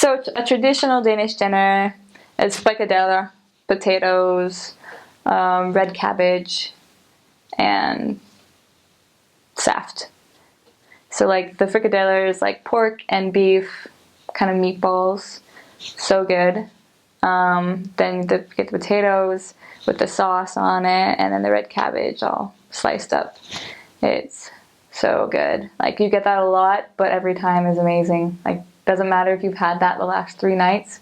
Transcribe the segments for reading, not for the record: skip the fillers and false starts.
So a traditional Danish dinner is frikadeller, potatoes, red cabbage, and saft. So like the frikadeller is like pork and beef, kind of meatballs, so good. Then you get the potatoes with the sauce on it, and then the red cabbage all sliced up. It's so good. Like you get that a lot, but every time is amazing. Like doesn't matter if you've had that the last 3 nights.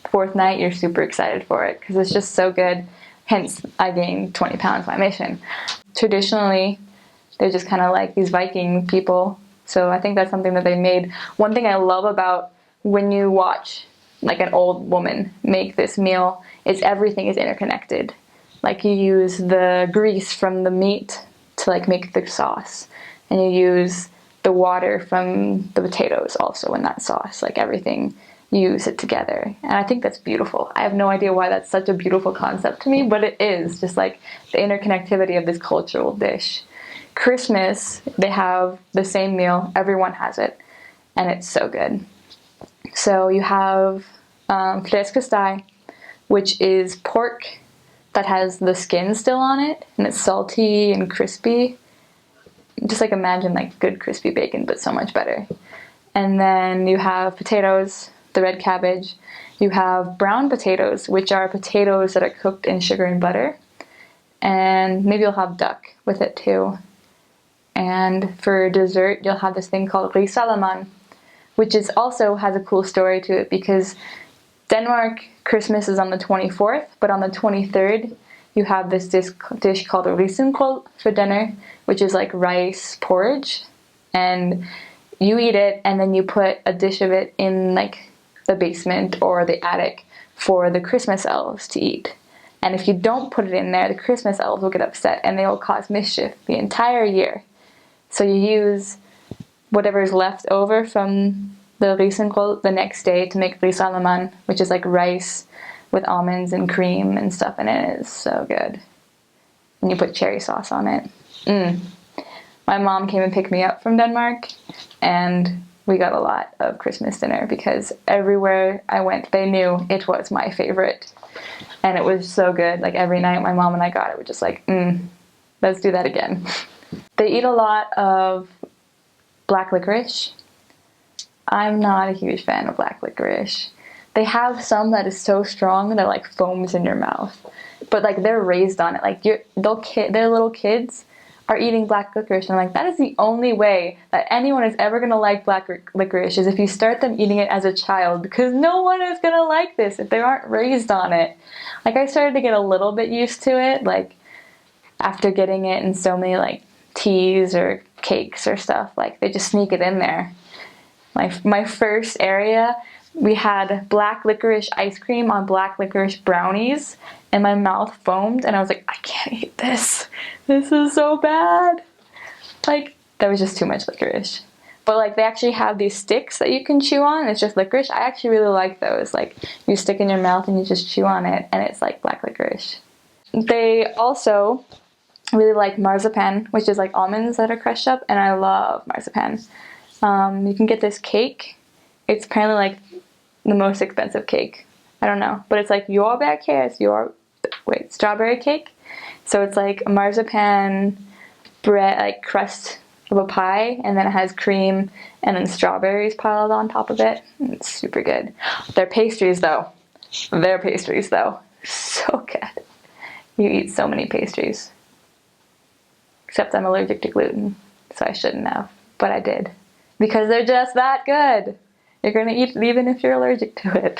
Fourth night, you're super excited for it because it's just so good. Hence, I gained 20 pounds by mission. Traditionally, they're just kind of like these Viking people. So I think that's something that they made. One thing I love about when you watch like an old woman make this meal is everything is interconnected. Like you use the grease from the meat to like make the sauce, and you use the water from the potatoes also in that sauce. Like everything, you use it together, and I think that's beautiful. I have no idea why that's such a beautiful concept to me, but it is just like the interconnectivity of this cultural dish. Christmas, they have the same meal, everyone has it, and it's so good. So you have flæskesteg, which is pork that has the skin still on it, and it's salty and crispy. Just like imagine like good crispy bacon, but so much better. And then you have potatoes, the red cabbage. You have brown potatoes, which are potatoes that are cooked in sugar and butter. And maybe you'll have duck with it too. And for dessert, you'll have this thing called risalaman, which is also has a cool story to it because Denmark, Christmas is on the 24th, but on the 23rd, you have this dish called risengrød for dinner, which is like rice porridge. And you eat it, and then you put a dish of it in like the basement or the attic for the Christmas elves to eat. And if you don't put it in there, the Christmas elves will get upset, and they will cause mischief the entire year. So you use whatever is left over from the risengrød the next day to make risalaman, which is like rice with almonds and cream and stuff in it. It's so good. And you put cherry sauce on it. My mom came and picked me up from Denmark, and we got a lot of Christmas dinner because everywhere I went, they knew it was my favorite. And it was so good. Like every night my mom and I got it, we're just like, let's do that again. They eat a lot of black licorice. I'm not a huge fan of black licorice. They have some that is so strong that it like foams in your mouth. But like they're raised on it. Like their little kids are eating black licorice, and I'm like, that is the only way that anyone is ever gonna like black licorice is if you start them eating it as a child, because no one is gonna like this if they aren't raised on it. Like I started to get a little bit used to it, like after getting it in so many like teas or cakes or stuff, like they just sneak it in there. My first area, we had black licorice ice cream on black licorice brownies, and my mouth foamed, and I was like, I can't eat this. This is so bad. Like, that was just too much licorice. But like, they actually have these sticks that you can chew on. It's just licorice. I actually really like those. Like, you stick in your mouth and you just chew on it, and it's like black licorice. They also really like marzipan, which is like almonds that are crushed up, and I love marzipan. You can get this cake. It's apparently like the most expensive cake. I don't know, but it's like strawberry cake. So it's like a marzipan bread, like crust of a pie, and then it has cream and then strawberries piled on top of it. It's super good. Their pastries though, so good. You eat so many pastries. Except I'm allergic to gluten, so I shouldn't have, but I did. Because they're just that good. You're gonna eat it even if you're allergic to it.